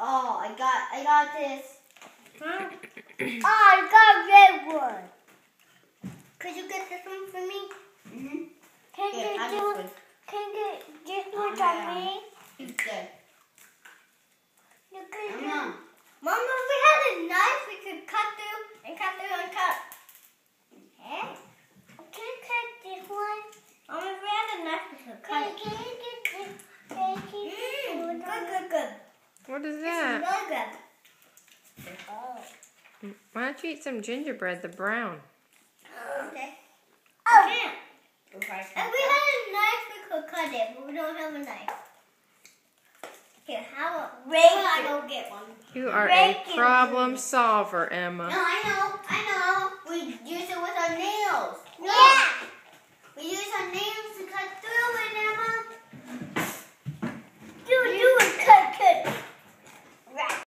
Oh, I got this. Huh? Oh, I got red one. Could you get this one for me? Mm-hmm. Can you get this one on me? It's good. You can Mama, if we had a knife, we could cut through and cut through and cut. Can you cut this one? Mama, if we had a knife, we could cut it. Can you get this? Good. What is This that? is really good. Oh. Why don't you eat some gingerbread, the brown? Okay. Oh. If we had a knife, we could cut it, but we don't have a knife. Here, how about I go get one. You are a problem solver, Emma. No, I know. We use it with our nails. Yeah. We use our nails